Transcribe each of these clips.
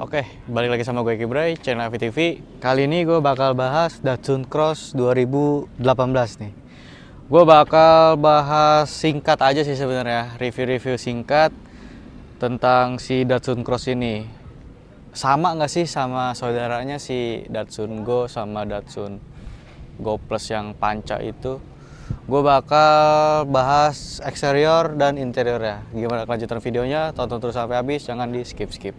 Oke, balik lagi sama gue Kibray, channel AVTV. Kali ini gue bakal bahas Datsun Cross 2018 nih. Gue bakal bahas singkat aja sih sebenarnya, review-review singkat tentang si Datsun Cross ini. Sama nggak sih sama saudaranya si Datsun Go sama Datsun Go Plus yang panca itu? Gue bakal bahas eksterior dan interiornya. Gimana kelanjutan videonya? Tonton terus sampai habis, jangan di skip-skip.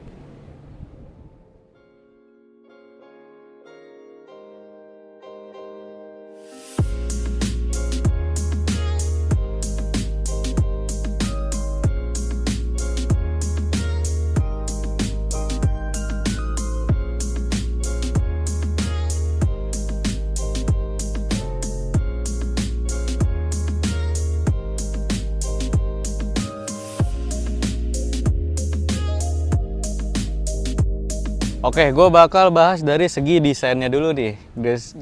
Oke, gue bakal bahas dari segi desainnya dulu nih.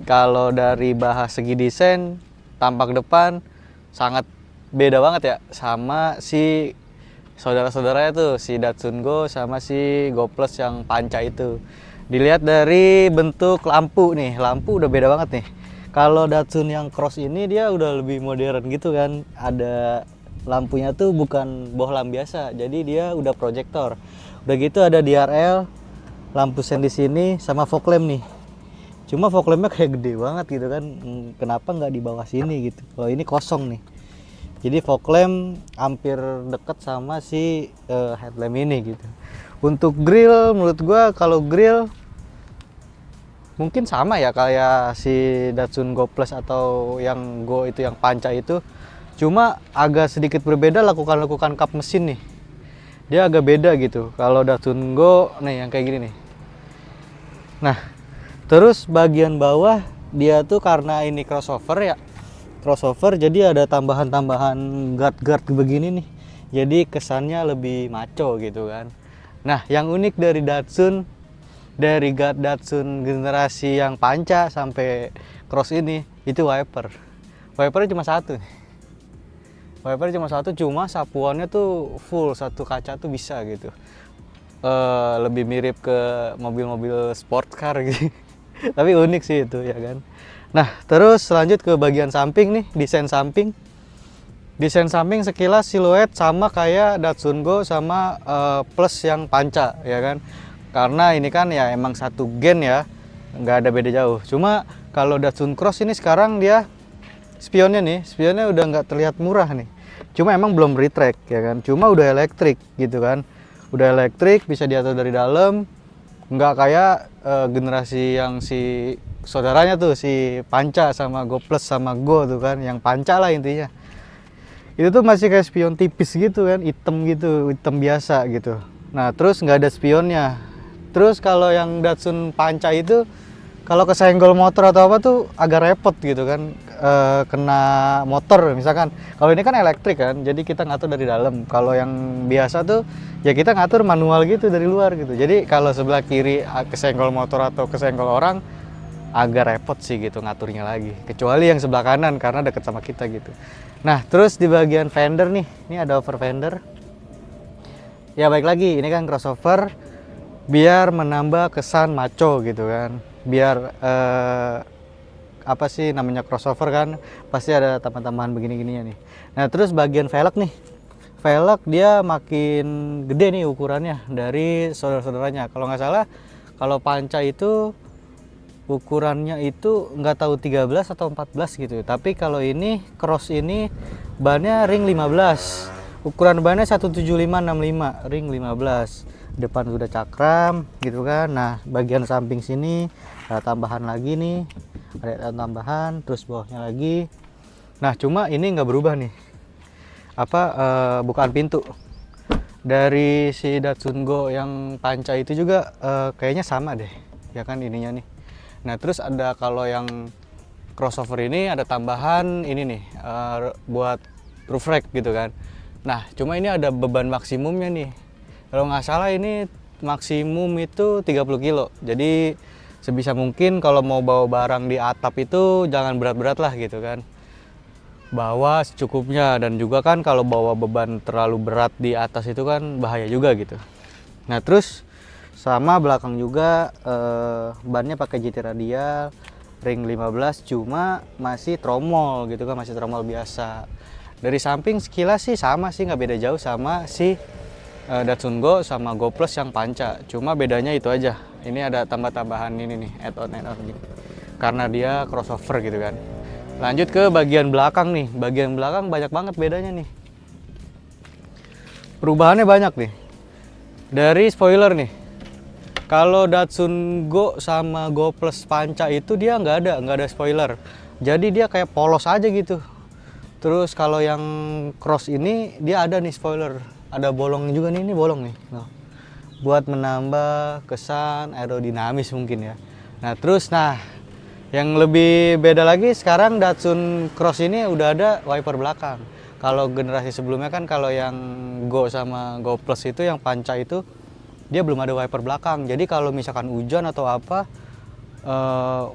Kalau dari bahas segi desain, tampak depan sangat beda banget ya sama si saudara-saudaranya tuh, si Datsun Go sama si Go Plus yang panca itu. Dilihat dari bentuk lampu nih, lampu udah beda banget nih. Kalau Datsun yang Cross ini dia udah lebih modern gitu kan. Ada lampunya tuh bukan bohlam biasa, jadi dia udah proyektor. Udah gitu ada DRL, lampu sen di sini sama fog lamp nih. Cuma fog lampnya kayak gede banget gitu kan. Kenapa nggak di bawah sini gitu? Kalau ini kosong nih. Jadi fog lamp hampir deket sama si headlamp ini gitu. Untuk grill menurut gua kalau grill mungkin sama ya kayak si Datsun Go Plus atau yang Go itu yang panca itu. Cuma agak sedikit berbeda lakukan kap mesin nih. Dia agak beda gitu. Kalau Datsun Go nih yang kayak gini nih. Nah, terus bagian bawah dia tuh karena ini crossover ya. Crossover jadi ada tambahan-tambahan guard-guard begini nih. Jadi kesannya lebih maco gitu kan. Nah, yang unik dari Datsun, dari guard Datsun generasi yang panca sampai Cross ini, itu wiper. Wipernya cuma satu. Wipernya cuma satu, cuma sapuannya tuh full, satu kaca tuh bisa gitu. Lebih mirip ke mobil-mobil sport car gitu. Tapi unik sih itu ya kan. Nah terus lanjut ke bagian samping nih, desain samping. Desain samping sekilas siluet sama kayak Datsun Go sama Plus yang panca ya kan. Karena ini kan ya emang satu gen ya, nggak ada beda jauh. Cuma kalau Datsun Cross ini sekarang dia spionnya udah nggak terlihat murah nih. Cuma emang belum retract ya kan. Cuma udah elektrik gitu kan. Udah elektrik, bisa diatur dari dalam. Nggak kayak generasi yang si saudaranya tuh, si panca sama Go Plus sama Go tuh kan. Yang panca lah intinya. Itu tuh masih kayak spion tipis gitu kan, hitam gitu, hitam biasa gitu. Nah terus nggak ada spionnya. Terus kalau yang Datsun panca itu kalau kesenggol motor atau apa tuh agak repot gitu kan, kena motor misalkan. Kalau ini kan elektrik kan, jadi kita ngatur dari dalam. Kalau yang biasa tuh ya kita ngatur manual gitu dari luar gitu. Jadi kalau sebelah kiri kesenggol motor atau kesenggol orang agak repot sih gitu ngaturnya lagi. Kecuali yang sebelah kanan karena deket sama kita gitu. Nah terus di bagian fender nih, ini ada over fender. Ya baik lagi, ini kan crossover biar menambah kesan maco gitu kan. Biar apa sih namanya crossover kan, pasti ada tambahan-tambahan begini-gininya nih. Nah terus bagian velg nih, velg dia makin gede nih ukurannya dari saudara-saudaranya. Kalau nggak salah kalau panca itu ukurannya itu nggak tahu 13 atau 14 gitu, tapi kalau ini Cross ini bannya ring 15, ukuran bannya 175/65, ring 15. Depan sudah cakram gitu kan. Nah bagian samping sini ada tambahan lagi nih, ada tambahan, terus bawahnya lagi. Nah cuma ini nggak berubah nih bukaan pintu dari si Datsun Go yang panca itu juga kayaknya sama deh ya kan ininya nih. Nah terus ada kalau yang crossover ini ada tambahan ini nih buat roof rack gitu kan. Nah cuma ini ada beban maksimumnya nih. Kalau nggak salah ini maksimum itu 30 kilo. Jadi sebisa mungkin kalau mau bawa barang di atap itu jangan berat-berat lah gitu kan. Bawa secukupnya, dan juga kan kalau bawa beban terlalu berat di atas itu kan bahaya juga gitu. Nah terus Sama belakang juga bannya pakai GT radial ring 15, cuma masih tromol gitu kan, masih tromol biasa. Dari samping sekilas sih sama sih, nggak beda jauh sama si Datsun Go sama Go Plus yang panca. Cuma bedanya itu aja. Ini ada tambah-tambahan ini nih, add-on gitu. Karena dia crossover gitu kan. Lanjut ke bagian belakang nih. Bagian belakang banyak banget bedanya nih. Perubahannya banyak nih. Dari spoiler nih. Kalau Datsun Go sama Go Plus panca itu dia nggak ada spoiler. Jadi dia kayak polos aja gitu. Terus kalau yang cross ini dia ada nih spoiler. Ada bolong juga nih, ini bolong nih. Nah, buat menambah kesan aerodinamis mungkin ya. Nah, yang lebih beda lagi sekarang Datsun Cross ini udah ada wiper belakang. Kalau generasi sebelumnya kan kalau yang Go sama Go Plus itu yang panca itu dia belum ada wiper belakang. Jadi kalau misalkan hujan atau apa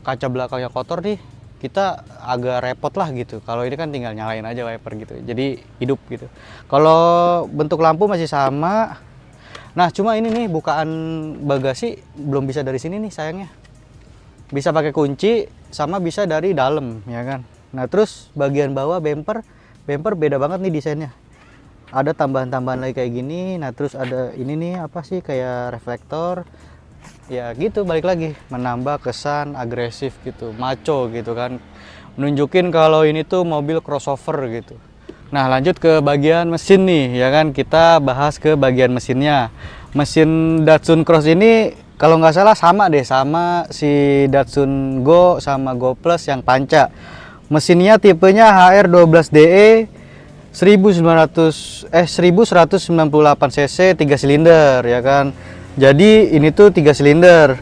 kaca belakangnya kotor nih, kita agak repot lah gitu. Kalau ini kan tinggal nyalain aja wiper gitu. Jadi hidup gitu. Kalau bentuk lampu masih sama. Nah, cuma ini nih bukaan bagasi belum bisa dari sini nih sayangnya. Bisa pakai kunci sama bisa dari dalam ya kan. Nah, terus bagian bawah bumper beda banget nih desainnya. Ada tambahan-tambahan lagi kayak gini. Nah, terus ada ini nih apa sih kayak reflektor. Ya gitu, balik lagi menambah kesan agresif gitu, maco gitu kan. Menunjukin kalau ini tuh mobil crossover gitu. Nah, lanjut ke bagian mesin nih ya kan, kita bahas ke bagian mesinnya. Mesin Datsun Cross ini kalau nggak salah sama deh sama si Datsun Go sama Go Plus yang panca. Mesinnya tipenya HR12DE 1198 cc 3 silinder ya kan. Jadi ini tuh 3 silinder.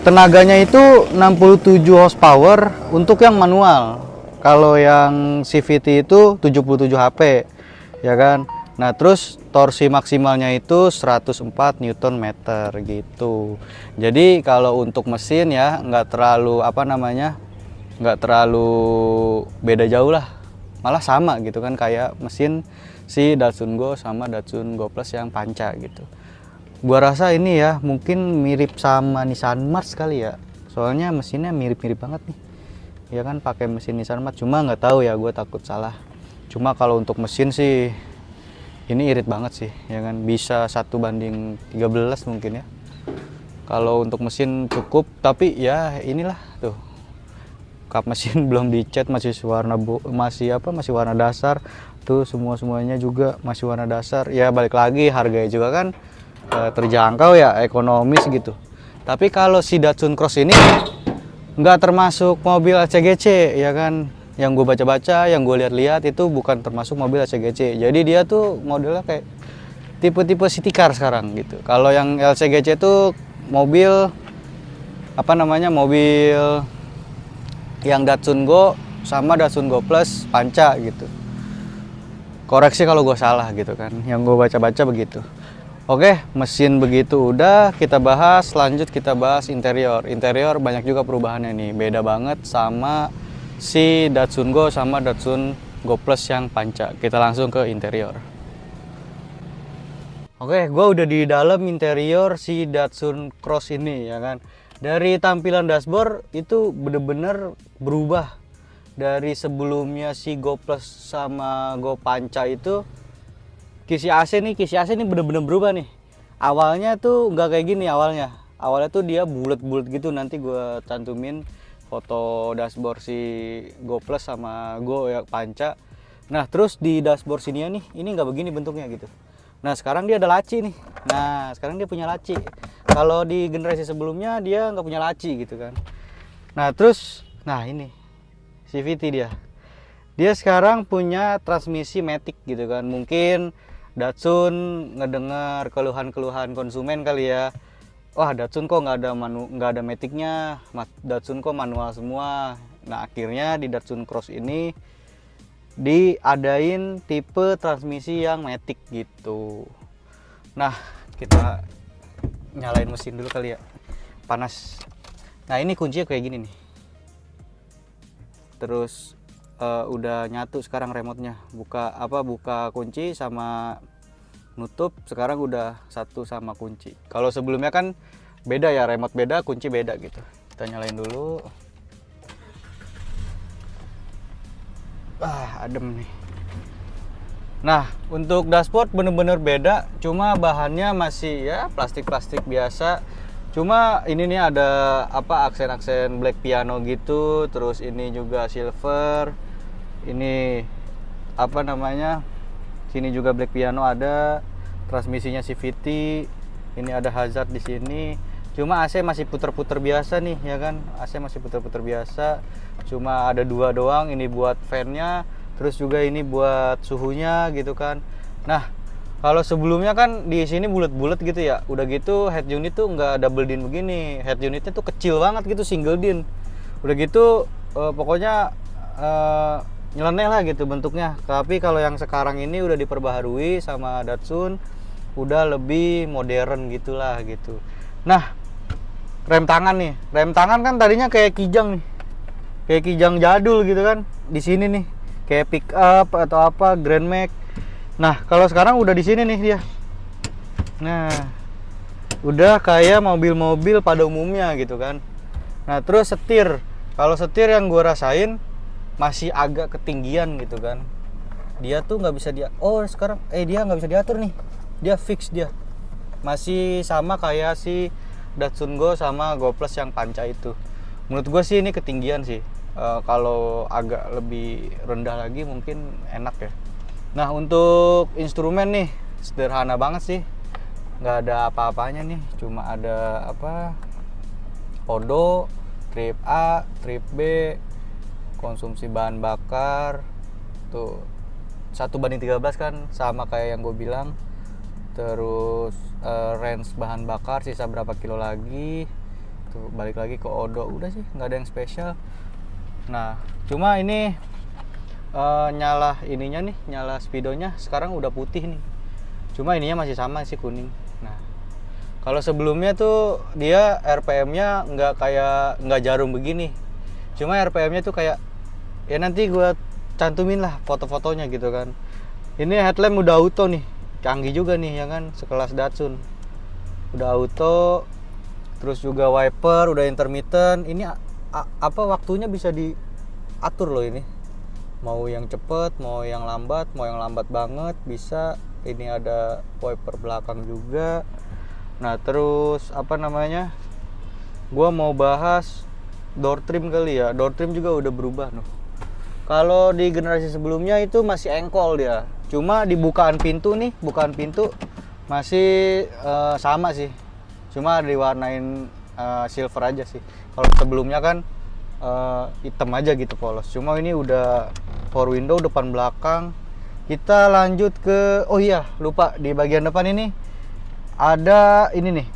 Tenaganya itu 67 horsepower untuk yang manual. Kalau yang CVT itu 77 HP, ya kan. Nah, terus torsi maksimalnya itu 104 Nm gitu. Jadi kalau untuk mesin ya nggak terlalu nggak terlalu beda jauh lah. Malah sama gitu kan kayak mesin si Datsun Go sama Datsun Go Plus yang panca gitu. Gua rasa ini ya mungkin mirip sama Nissan March kali ya. Soalnya mesinnya mirip-mirip banget nih. Ya kan pakai mesin Nissan March, cuma nggak tahu ya, gue takut salah. Cuma kalau untuk mesin sih ini irit banget sih, ya kan bisa 1:13 mungkin ya. Kalau untuk mesin cukup, tapi ya inilah tuh. Kap mesin belum dicat, masih warna dasar. Tuh semuanya juga masih warna dasar. Ya balik lagi harganya juga kan terjangkau ya, ekonomis gitu. Tapi kalau si Datsun Cross ini nggak termasuk mobil ACGC ya kan, yang gue baca-baca, yang gue lihat-lihat itu bukan termasuk mobil ACGC. Jadi dia tuh modelnya kayak tipe-tipe city car sekarang gitu. Kalau yang LCGC itu mobil mobil yang Datsun Go sama Datsun Go Plus panca gitu. Koreksi kalau gue salah gitu kan, yang gue baca-baca begitu. Oke, mesin begitu udah kita bahas, lanjut kita bahas interior. Interior banyak juga perubahannya nih, beda banget sama si Datsun Go sama Datsun Go Plus yang panca. Kita langsung ke interior. Oke, gue udah di dalam interior si Datsun Cross ini ya kan. Dari tampilan dashboard itu bener-bener berubah. Dari sebelumnya si Go Plus sama Go panca itu kisi AC nih bener-bener berubah nih. Awalnya tuh nggak kayak gini awalnya tuh dia bulat-bulat gitu. Nanti gue cantumin foto dashboard si Go Plus sama Go ya panca. Nah, terus di dashboard sini ya nih, ini nggak begini bentuknya gitu. Nah, sekarang dia ada laci nih. Nah, sekarang dia punya laci. Kalau di generasi sebelumnya dia nggak punya laci gitu kan. Nah, terus ini CVT dia sekarang punya transmisi matic gitu kan. Mungkin Datsun ngedengar keluhan-keluhan konsumen kali ya. Wah, Datsun kok nggak ada maticnya, Datsun kok manual semua. Nah, akhirnya di Datsun Cross ini diadain tipe transmisi yang matic gitu. Nah, kita nyalain mesin dulu kali ya, panas. Nah, ini kuncinya kayak gini nih. Terus udah nyatu sekarang remote-nya. Buka kunci sama nutup, sekarang udah satu sama kunci. Kalau sebelumnya kan beda ya, remote beda, kunci beda gitu. Kita nyalain dulu. Adem nih. Nah, untuk dashboard bener-bener beda, cuma bahannya masih ya plastik-plastik biasa. Cuma ini nih ada apa aksen-aksen black piano gitu, terus ini juga silver. Ini apa namanya? Sini juga black piano ada, transmisinya CVT. Ini ada hazard di sini. Cuma AC masih puter-puter biasa nih, ya kan? AC masih puter-puter biasa. Cuma ada dua doang, ini buat fan-nya, terus juga ini buat suhunya gitu kan. Nah, kalau sebelumnya kan di sini bulat-bulat gitu ya. Udah gitu head unit tuh nggak double din begini. Head unitnya tuh kecil banget gitu, single din. Udah gitu pokoknya nyeleneh lah gitu bentuknya. Tapi kalau yang sekarang ini udah diperbaharui sama Datsun, udah lebih modern gitulah gitu. Nah, rem tangan nih. Rem tangan kan tadinya kayak Kijang nih. Kayak Kijang jadul gitu kan. Di sini nih. Kayak pick up atau apa, Grand Max. Nah, kalau sekarang udah di sini nih dia. Nah, udah kayak mobil-mobil pada umumnya gitu kan. Nah, terus setir. Kalau setir yang gue rasain masih agak ketinggian gitu kan. Dia tuh nggak bisa sekarang dia nggak bisa diatur nih. Dia fix dia. Masih sama kayak si Datsun Go sama Go Plus yang panca itu. Menurut gue sih ini ketinggian sih. Kalau agak lebih rendah lagi mungkin enak ya. Nah, untuk instrumen nih sederhana banget sih, nggak ada apa-apanya nih, cuma ada apa odo, trip A, trip B, konsumsi bahan bakar tuh 1:13 kan, sama kayak yang gue bilang. Terus range bahan bakar sisa berapa kilo lagi tuh, balik lagi ke odo, udah sih nggak ada yang spesial. Nah, cuma ini nyala ininya nih, nyala speedonya sekarang udah putih nih. Cuma ininya masih sama sih kuning. Nah, kalau sebelumnya tuh dia RPM-nya nggak jarum begini. Cuma RPM-nya tuh kayak ya nanti gua cantumin lah foto-fotonya gitu kan. Ini headlamp udah auto nih. Canggih juga nih ya kan, sekelas Datsun. Udah auto. Terus juga wiper udah intermittent. Ini apa waktunya bisa diatur loh ini. Mau yang cepet, mau yang lambat banget bisa. Ini ada wiper belakang juga. Nah, terus apa namanya? Gua mau bahas door trim kali ya. Door trim juga udah berubah noh. Kalau di generasi sebelumnya itu masih engkol dia. Cuma di bukaan pintu masih sama sih. Cuma diwarnain silver aja sih. Kalau sebelumnya kan hitam aja gitu polos. Cuma ini udah power window depan belakang. Kita lanjut ke lupa di bagian depan ini ada ini nih.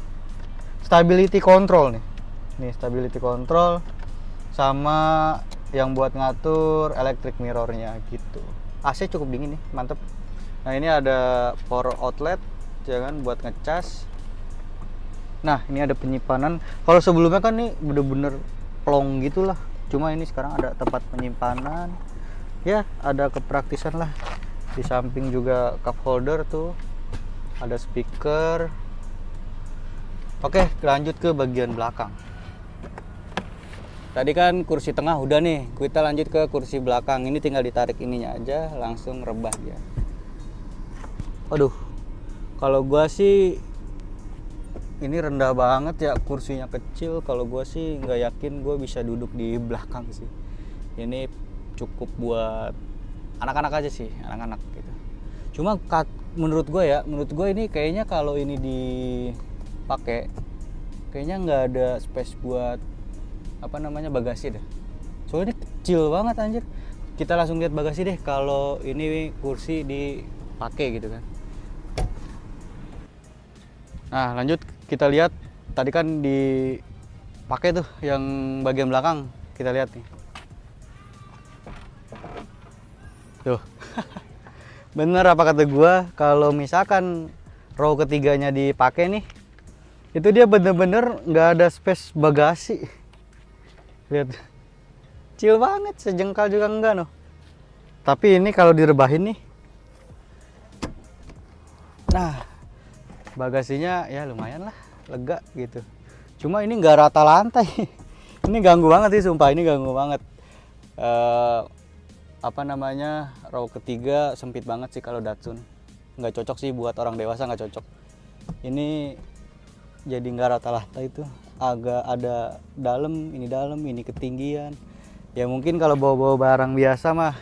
Stability control nih. Nih stability control sama yang buat ngatur electric mirrornya gitu. AC cukup dingin nih, mantep. Nah, ini ada power outlet jangan buat ngecas. Nah, ini ada penyimpanan. Kalau sebelumnya kan nih bener-bener plong gitulah. Cuma ini sekarang ada tempat penyimpanan. Ya, ada kepraktisan lah. Di samping juga cup holder tuh. Ada speaker. Oke, lanjut ke bagian belakang. Tadi kan kursi tengah udah nih. Kita lanjut ke kursi belakang. Ini tinggal ditarik ininya aja, langsung rebah dia. Aduh. Kalau gua sih ini rendah banget ya, kursinya kecil. Kalau gue sih nggak yakin gue bisa duduk di belakang sih. Ini cukup buat anak-anak aja sih, anak-anak gitu. Cuma menurut gue ini kayaknya kalau ini dipakai, kayaknya nggak ada space buat apa namanya bagasi deh. Soalnya ini kecil banget anjir. Kita langsung lihat bagasi deh kalau ini kursi dipakai gitu kan. Nah, lanjut kita lihat tadi kan dipakai tuh yang bagian belakang. Kita lihat nih. Tuh. Bener apa kata gua, kalau misalkan row ketiganya dipakai nih, itu dia bener-bener nggak ada space bagasi. Lihat. Kecil banget, sejengkal juga enggak noh. Tapi ini kalau direbahin nih. Nah, bagasinya ya lumayan lah, lega gitu. Cuma ini nggak rata lantai. Ini ganggu banget sih, sumpah ini ganggu banget. Apa namanya, row ketiga sempit banget sih kalau Datsun. Nggak cocok sih buat orang dewasa, nggak cocok. Ini jadi nggak rata lantai itu. Agak ada dalam, ini ketinggian. Ya mungkin kalau bawa-bawa barang biasa mah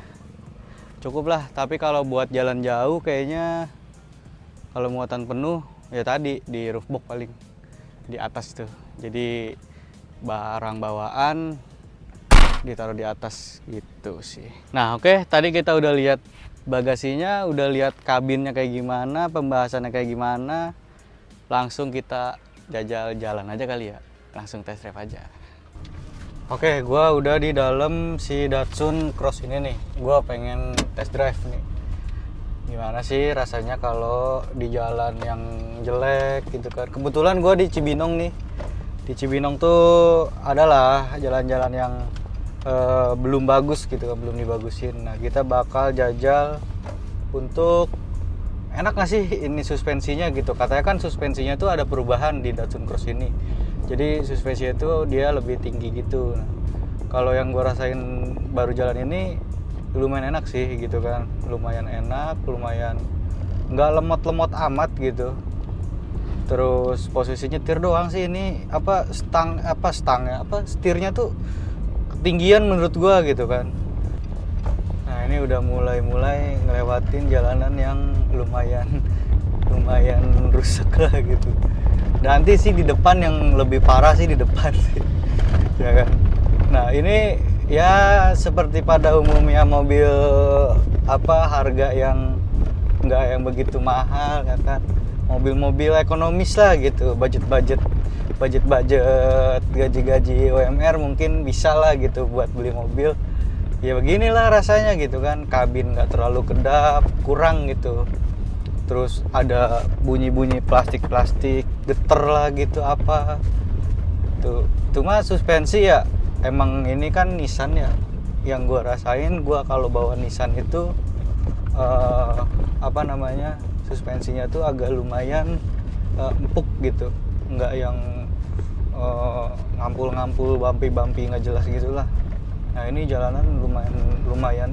cukup lah. Tapi kalau buat jalan jauh kayaknya kalau muatan penuh ya tadi di roof box paling di atas tuh. Jadi barang bawaan ditaruh di atas gitu sih. Nah oke, tadi kita udah lihat bagasinya, udah lihat kabinnya kayak gimana, pembahasannya kayak gimana. Langsung kita jajal jalan aja kali ya. Langsung test drive aja. Oke, gua udah di dalam si Datsun Cross ini nih. Gua pengen test drive nih. Gimana sih rasanya kalau di jalan yang jelek gitu kan. Kebetulan gue di Cibinong nih. Di Cibinong tuh adalah jalan-jalan yang belum bagus gitu kan, belum dibagusin. Nah kita bakal jajal untuk enak gak sih ini suspensinya gitu. Katanya kan suspensinya tuh ada perubahan di Datsun Cross ini. Jadi suspensinya tuh dia lebih tinggi gitu. Nah, kalau yang gue rasain baru jalan ini lumayan enak sih gitu kan, lumayan enak, lumayan nggak lemot-lemot amat gitu. Terus posisi nyetir doang sih ini setirnya tuh ketinggian menurut gua gitu kan. Nah ini udah mulai ngelewatin jalanan yang lumayan rusak lah gitu. Nanti sih di depan yang lebih parah sih di depan sih ya kan. Nah ini ya seperti pada umumnya mobil harga yang nggak yang begitu mahal ya kan, mobil-mobil ekonomis lah gitu, budget gaji UMR mungkin bisa lah gitu buat beli mobil. Ya beginilah rasanya gitu kan, kabin nggak terlalu kedap, kurang gitu. Terus ada bunyi plastik geter lah gitu apa tuh. Cuma suspensi ya emang ini kan Nissan ya, yang gua rasain kalau bawa Nissan itu suspensinya tuh agak lumayan empuk gitu, nggak yang ngampul bumpy nggak jelas gitulah. Nah ini jalanan lumayan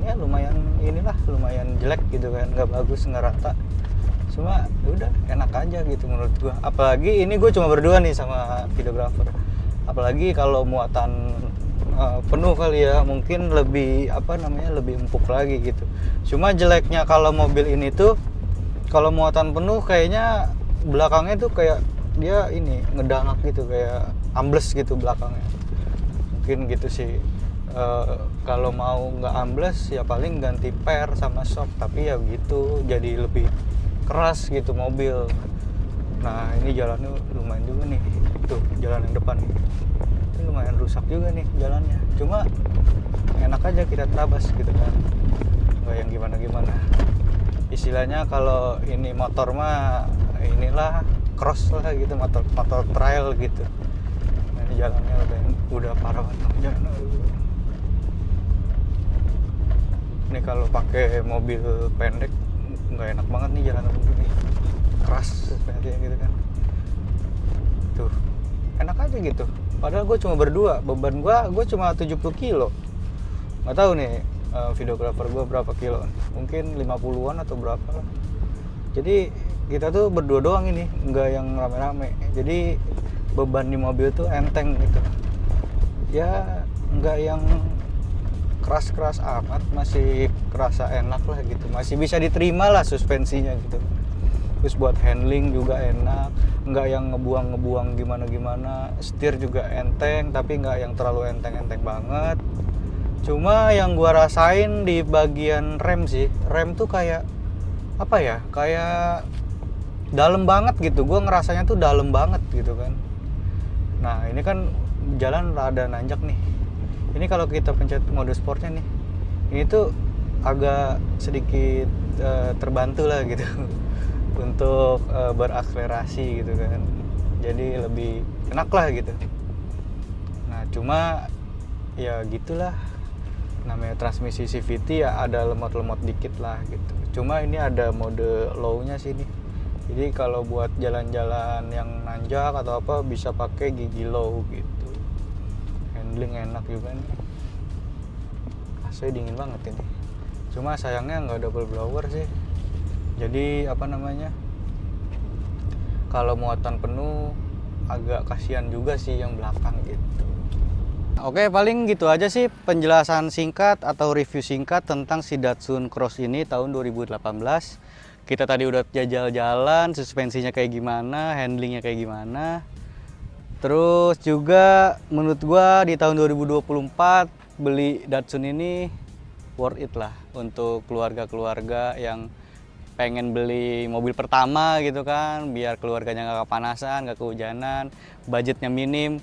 jelek gitu kan, nggak bagus, nggak rata. Cuma udah enak aja gitu menurut gua. Apalagi ini gue cuma berdua nih sama videographer. Apalagi kalau muatan penuh kali ya, mungkin lebih lebih empuk lagi gitu. Cuma jeleknya kalau mobil ini tuh kalau muatan penuh kayaknya belakangnya tuh kayak dia ini ngedangak gitu, kayak ambles gitu belakangnya. Mungkin gitu sih. Kalau mau nggak ambles ya paling ganti per sama shock, tapi ya gitu jadi lebih keras gitu mobil. Nah ini jalannya lumayan juga nih, tuh jalan yang depan nih. Lumayan rusak juga nih jalannya, cuma enak aja kita terabas gitu kan, nggak yang gimana istilahnya. Kalau ini motor mah inilah cross lah gitu, motor trail gitu. Nah, ini jalannya udah parah banget jalan. Ini kalau pakai mobil pendek nggak enak banget nih jalan begini, keras suspensinya gitu kan. Tuh enak aja gitu. Padahal gue cuma berdua, beban gue cuma 70 kilo. Nggak tahu nih videographer gue berapa kilo, mungkin 50-an atau berapa lah. Jadi kita tuh berdua doang ini, nggak yang rame-rame. Jadi beban di mobil tuh enteng gitu. Ya nggak yang keras-keras amat, masih kerasa enak lah gitu. Masih bisa diterima lah suspensinya gitu. Terus buat handling juga enak, nggak yang ngebuang gimana. Setir juga enteng, tapi nggak yang terlalu enteng banget. Cuma yang gua rasain di bagian rem sih, rem tuh kayak kayak dalam banget gitu. Gua ngerasanya tuh dalam banget gitu kan. Nah ini kan jalan rada nanjak nih. Ini kalau kita pencet mode sportnya nih, ini tuh agak sedikit terbantu lah gitu untuk berakselerasi gitu kan, jadi lebih enak lah gitu. Nah cuma ya gitulah, namanya transmisi CVT ya ada lemot-lemot dikit lah gitu. Cuma ini ada mode low nya sih nih, Jadi kalau buat jalan-jalan yang nanjak atau apa bisa pakai gigi low gitu. Handling enak juga nih. AC dingin banget ini. Cuma sayangnya nggak double blower sih. Jadi apa namanya? Kalau muatan penuh agak kasihan juga sih yang belakang gitu. Oke, paling gitu aja sih penjelasan singkat atau review singkat tentang si Datsun Cross ini tahun 2018. Kita tadi udah jajal jalan, suspensinya kayak gimana, handlingnya kayak gimana. Terus juga menurut gua di tahun 2024 beli Datsun ini worth it lah untuk keluarga-keluarga yang pengen beli mobil pertama gitu kan, biar keluarganya nggak kepanasan, nggak kehujanan, budgetnya minim.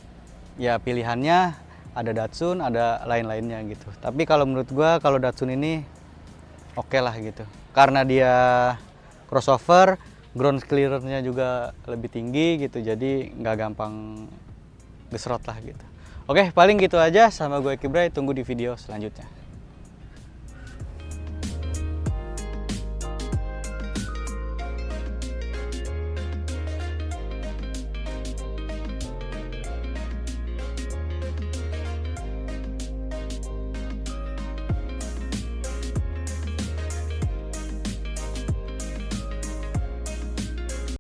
Ya pilihannya ada Datsun, ada lain-lainnya gitu. Tapi kalau menurut gua kalau Datsun ini oke lah gitu. Karena dia crossover, ground clearance-nya juga lebih tinggi gitu. Jadi nggak gampang gesrot lah gitu. Oke, paling gitu aja sama gue Kibray, tunggu di video selanjutnya.